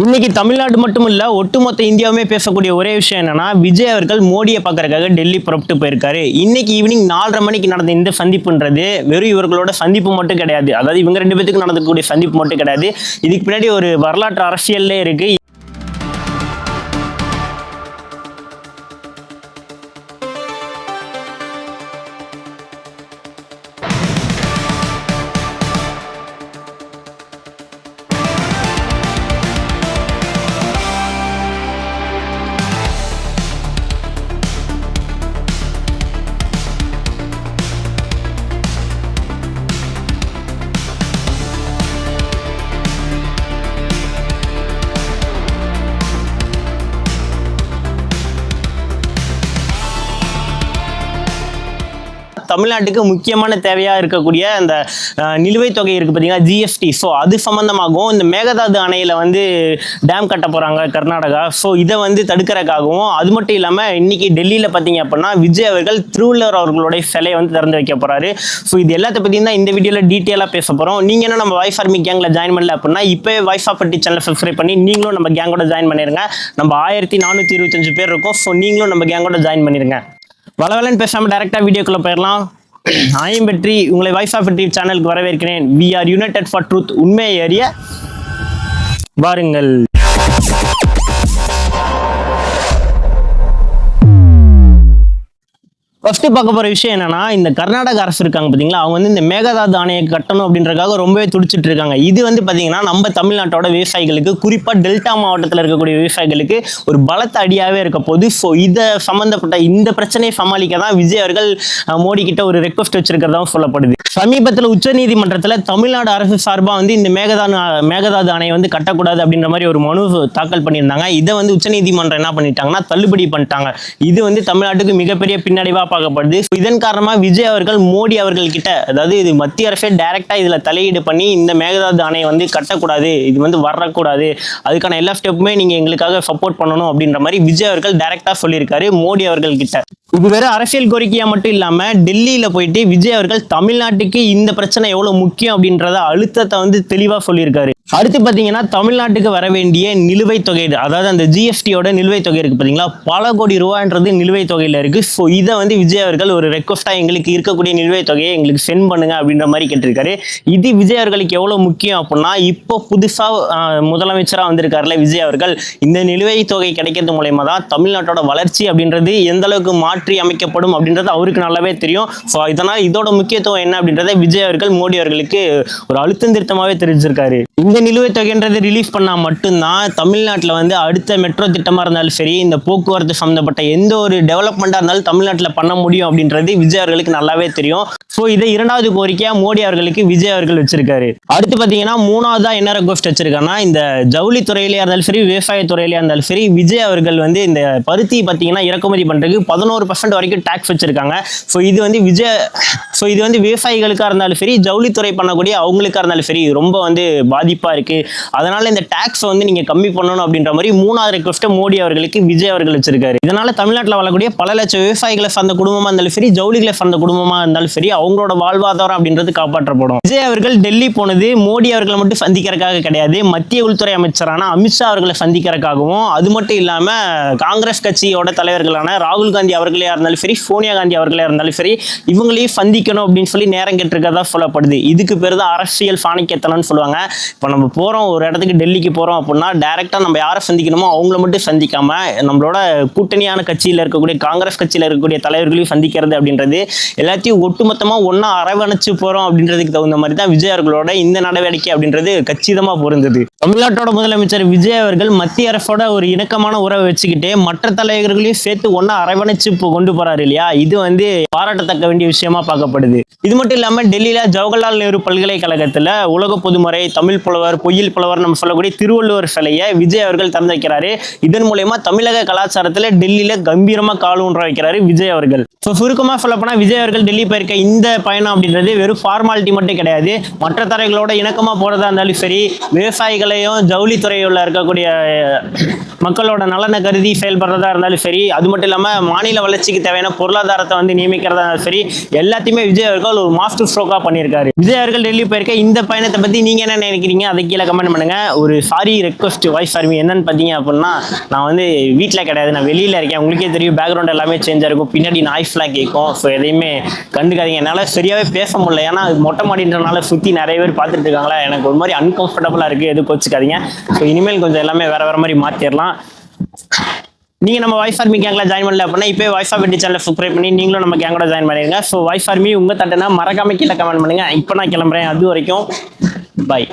இன்னைக்கு தமிழ்நாடு மட்டும் இல்ல ஒட்டுமொத்த இந்தியாவுமே பேசக்கூடிய ஒரே விஷயம் என்னன்னா விஜய் அவர்கள் மோடியை பார்க்கறதுக்காக டெல்லி புறப்பட்டு போயிருக்காரு. இன்னைக்கு ஈவினிங் 4:30 மணிக்கு நடந்த இந்த சந்திப்புன்றது வெறும் இவர்களோட சந்திப்பு மட்டும் கிடையாது. அதாவது இவங்க 2 பேத்துக்கு நடக்கக்கூடிய சந்திப்பு மட்டும் கிடையாது. இதுக்கு பின்னாடி ஒரு வரலாற்று அரசியல்லே இருக்கு. தமிழ்நாட்டுக்கு முக்கியமான தேவையா இருக்கக்கூடிய அந்த நிலுவைத் தொகை இருக்கு பார்த்தீங்கன்னா ஜிஎஸ்டி. ஸோ அது சம்பந்தமாகவும் இந்த மேகதாது அணையில டேம் கட்ட போறாங்க கர்நாடகா. ஸோ இதை தடுக்கிறதுக்காகவும் அது மட்டும் இல்லாமல் இன்னைக்கு டெல்லியில் பார்த்தீங்க அப்படின்னா விஜய் அவர்கள் திருவள்ளுவர் அவர்களுடைய சிலையை திறந்து வைக்க போறாரு. ஸோ இது எல்லாத்த பற்றியும் தான் இந்த வீடியோவில் டீட்டெயிலாக பேச போகிறோம். நீங்கள் என்ன நம்ம வாய்ஸ் ஆர்மி கேங்கில் ஜாயின் பண்ணல அப்படின்னா இப்போ வாய்ஸ் ஆஃப் பட்டி சேனலை சப்ஸ்கிரைப் பண்ணி நீங்களும் நம்ம கேங்கோட ஜாயின் பண்ணிருங்க. நம்ம 1425 பேர் இருக்கோம். ஸோ நீங்களும் நம்ம கேங்கோட ஜாயின் பண்ணிருங்க. வளவலன்னு பேசாமல் டைரக்டா வீடியோக்குள்ள போயிடலாம். ஆயம் வெற்றி உங்களை வாய்ஸ் ஆஃப் வெற்றி சேனலுக்கு வரவேற்கிறேன். We are united for truth. உண்மையை அறிய வாருங்கள். ஃபர்ஸ்ட் பார்க்க போற விஷயம் என்னன்னா, இந்த கர்நாடக அரசு இருக்காங்க பாத்தீங்களா, அவங்க இந்த மேகதாது அணையை கட்டணும் அப்படின்றதுக்காக ரொம்பவே துடிச்சிட்டு இருக்காங்க. இது பாத்தீங்கன்னா நம்ம தமிழ்நாட்டோட விவசாயிகளுக்கு, குறிப்பா டெல்டா மாவட்டத்தில் இருக்கக்கூடிய விவசாயிகளுக்கு ஒரு பலத்த அடியாவே இருக்க போது. ஸோ இதை சம்பந்தப்பட்ட இந்த பிரச்சனையை சமாளிக்க தான் விஜய் அவர்கள் மோடி கிட்ட ஒரு ரெக்வஸ்ட் வச்சிருக்கிறதாவும் சொல்லப்படுது. சமீபத்தில் உச்சநீதிமன்றத்தில் தமிழ்நாடு அரசு சார்பாக இந்த மேகதாது அணையை கட்டக்கூடாது அப்படின்ற மாதிரி ஒரு மனு தாக்கல் பண்ணியிருந்தாங்க. இதை உச்சநீதிமன்றம் என்ன பண்ணிட்டாங்கன்னா தள்ளுபடி பண்ணிட்டாங்க. இது தமிழ்நாட்டுக்கு மிகப்பெரிய பின்னடைவா பார்க்கப்படுது. இதன் காரணமா விஜய் அவர்கள் மோடி அவர்கள் கிட்ட, அதாவது இது மத்திய அரசே டைரக்டா இதுல தலையீடு பண்ணி இந்த மேகதாது அணையை கட்டக்கூடாது, இது வரக்கூடாது, அதுக்கான எல்லா ஸ்டெப்புமே நீங்க எங்களுக்காக சப்போர்ட் பண்ணணும் அப்படின்ற மாதிரி விஜய் அவர்கள் டைரக்டா சொல்லியிருக்காரு மோடி அவர்கள் கிட்ட. இது வேற அரசியல் கோரிக்கையா மட்டும் இல்லாம டெல்லியில போயிட்டு விஜய் அவர்கள் தமிழ்நாட்டுக்கு இந்த பிரச்சனை எவ்வளவு முக்கியம் அப்படின்றத அழுத்தத்தை தெளிவா சொல்லியிருக்காரு. அடுத்து பாத்தீங்கன்னா தமிழ்நாட்டுக்கு வர வேண்டிய நிலுவைத் தொகை, அதாவது அந்த ஜிஎஸ்டியோட நிலுவைத் தொகை இருக்கு பாத்தீங்களா, பல கோடி ரூபாய்ன்றது நிலுவைத் தொகையில இருக்கு. ஸோ இதை விஜய் அவர்கள் ஒரு ரெக்வஸ்டா எங்களுக்கு இருக்கக்கூடிய நிலுவைத் தொகையை எங்களுக்கு சென்ட் பண்ணுங்க அப்படின்ற மாதிரி கேட்டிருக்காரு. இது விஜய் அவர்களுக்கு எவ்வளவு முக்கியம் அப்படின்னா, இப்போ புதுசா முதலமைச்சரா வந்திருக்காருல விஜய் அவர்கள், இந்த நிலுவைத் தொகை கிடைக்கிறது மூலயமா தான் தமிழ்நாட்டோட வளர்ச்சி அப்படின்றது எந்த அளவுக்கு மாற்றி அமைக்கப்படும் அப்படின்றது அவருக்கு நல்லாவே தெரியும். ஸோ இதனால் இதோட முக்கியத்துவம் என்ன அப்படின்றத விஜய் அவர்கள் மோடி அவர்களுக்கு ஒரு அழுத்தம் திருத்தமாவே தெரிஞ்சிருக்காரு. இந்த நிலுவைத் தொகைன்றது ரிலீஸ் பண்ணா மட்டும்தான் தமிழ்நாட்டில் அடுத்த மெட்ரோ திட்டமா இருந்தாலும் சரி, இந்த போக்குவரத்து சம்பந்தப்பட்ட எந்த ஒரு டெவலப்மெண்டா இருந்தாலும் தமிழ்நாட்டில் பண்ண முடியும் அப்படின்றது விஜய் அவர்களுக்கு நல்லாவே தெரியும். ஸோ இதை 2வது கோரிக்கையா மோடி அவர்களுக்கு விஜய் அவர்கள் வச்சிருக்காரு. அடுத்து பாத்தீங்கன்னா 3வதா என்ன ரெக்வஸ்ட் வச்சிருக்காங்கன்னா, இந்த ஜவுளி துறையிலேயே இருந்தாலும் சரி, விவசாய துறையிலேயே இருந்தாலும் சரி, விஜய் அவர்கள் இந்த பருத்தி பாத்தீங்கன்னா இறக்குமதி பண்றதுக்கு 11% வரைக்கும் டாக்ஸ் வச்சிருக்காங்க. ஸோ இது விவசாயிகளுக்கா இருந்தாலும் சரி, ஜவுளித்துறை பண்ணக்கூடிய அவங்களுக்கா இருந்தாலும் சரி ரொம்ப பாதிப்பா இருக்கு. அதனால இந்த டாக்ஸ் நீங்க கம்மி பண்ணணும் அப்படின்ற மாதிரி 3வது ரெக்வஸ்ட் மோடி அவர்களுக்கு விஜய் அவர்கள் வச்சிருக்காரு. இதனால தமிழ்நாட்டில் வாழக்கூடிய பல லட்சம் விவசாயிகளை சார்ந்த குடும்பமா இருந்தாலும் சரி, ஜவுளிகளை சார்ந்த குடும்பமா இருந்தாலும் சரி, அவங்களோட வாழ்வாதாரம் அப்படின்றது காப்பாற்றப்படும். விஜய் அவர்கள் டெல்லி போனது மோடி அவர்களை மட்டும் சந்திக்கிறதுக்காக கிடையாது, மத்திய உள்துறை அமைச்சரான அமித்ஷா அவர்களை சந்திக்கிறதுக்காகவும், அது மட்டும் இல்லாம காங்கிரஸ் கட்சியோட தலைவர்களான ராகுல் காந்தி அவர்களே இருந்தாலும் சரி, சோனியா காந்தி அவர்களே இருந்தாலும் சரி, இவங்களையும் சந்திக்கணும் அப்படின்னு சொல்லி நேரம் கேட்டிருக்கிறதா சொல்லப்படுது. இதுக்கு பேர் தான் அரசியல் சாணக்கியத்தனம்னு சொல்லுவாங்க. இப்போ நம்ம போறோம் ஒரு இடத்துக்கு, டெல்லிக்கு போறோம் அப்படின்னா டைரக்டா நம்ம யாரை சந்திக்கணுமோ அவங்கள மட்டும் சந்திக்காம நம்மளோட கூட்டணியான கட்சியில் இருக்கக்கூடிய காங்கிரஸ் கட்சியில் இருக்கக்கூடிய தலைவர்களையும் சந்திக்கிறது அப்படின்றது எல்லாத்தையும் ஒட்டுமொத்தமா ஒன்னா அரவணைச்சு போறோம் அப்படின்றதுக்கு தகுந்த மாதிரி தான் விஜய் அவர்களோட இந்த நடவடிக்கை அப்படின்றது கச்சிதமா பொருந்தது. தமிழ்நாட்டோட முதலமைச்சர் விஜய் அவர்கள் மத்திய அரசோட ஒரு இணக்கமான உறவை வச்சுக்கிட்டே மற்ற தலைவர்களையும் சேர்த்து ஒன்னா அரவணைச்சு கொண்டு போறாரு இல்லையா, இது பாராட்டத்தக்க வேண்டிய விஷயமா பார்க்கப்படுது. இது மட்டும் இல்லாம டெல்லியில ஜவஹர்லால் நேரு பல்கலைக்கழகத்துல உலக பொதுமறை, தமிழ் புலவர், பொய்யில் புலவர் நம்ம சொல்லக்கூடிய திருவள்ளுவர் சிலையை விஜய் அவர்கள் திறந்து வைக்கிறாரு. இதன் மூலமா தமிழக கலாச்சாரத்துல டெல்லியில கம்பீரமா கால் ஊன்ற வைக்கிறாரு விஜய் அவர்கள். சுருக்கமா சொல்லப்போனா விஜய் அவர்கள் டெல்லி போயிருக்க இந்த பயணம் அப்படின்றது வெறும் ஃபார்மாலிட்டி மட்டும் கிடையாது, மற்ற தலைவர்களோட இணக்கமா போறதா இருந்தாலும் சரி, விவசாயிகளையும் ஜவுளித்துறையில் இருக்கக்கூடிய மக்களோட நலனை கருதி செயல்படுறதா இருந்தாலும் சரி, அது மட்டும் இல்லாமல் மாநில வளர்ச்சிக்கு தேவையான பொருளாதாரத்தை வந்து நியமிக்கிறதா இருந்தாலும் சரி, எல்லாத்தையுமே விஜய் அவர்கள் ஒரு மாஸ்டர் ஸ்ட்ரோக்காக பண்ணியிருக்காரு. விஜய் அவர்கள் டெல்லி போயிருக்க இந்த பயணத்தை பற்றி நீங்கள் என்ன நினைக்கிறீங்க, அதை கீழே கமெண்ட் பண்ணுங்க. ஒரு சாரி ரெக்வஸ்ட் வாய்ஸ் ஆர்மி என்னன்னு பார்த்தீங்க அப்படின்னா, நான் வந்து வீட்டில் கிடையாது, நான் வெளியில் இருக்கேன். உங்களுக்கே தெரியும் பேக்ரவுண்ட் எல்லாமே சேஞ்சாக இருக்கும், பின்னாடி நாய்ஸ்லாம் கேட்கும். ஸோ எதையுமே கண்டுக்காதீங்க. என்னால் சரியாகவே பேச முடியல, ஏன்னா அது மொட்டை மாடின்றனால சுற்றி நிறைய பேர் பார்த்துட்டு இருக்காங்களா, எனக்கு ஒரு மாதிரி அன்கம்ஃபர்டபுளாக இருக்குது, எதுவும் கோச்சிக்காதீங்க. ஸோ இனிமேல் கொஞ்சம் எல்லாமே வேறு வேறு மாதிரி மாற்றிடலாம். நீங்கள் நம்ம வாய்ஸ் ஆர்மி கேங்கில் ஜாயின் பண்ணல அப்படின்னா இப்போ வாய்ஸ் ஆஃப் இண்டி சேனலை சப்ஸ்கிரைப் பண்ணி நீங்களும் நம்ம கேங்கோட ஜாயின் பண்ணிடுங்க. ஸோ வாய்ஸ் ஆர்மி உங்கள் தட்டுனா மறக்காம கீழே கமெண்ட் பண்ணுங்கள். இப்போ நான் கிளம்புறேன், அது வரைக்கும் பாய்.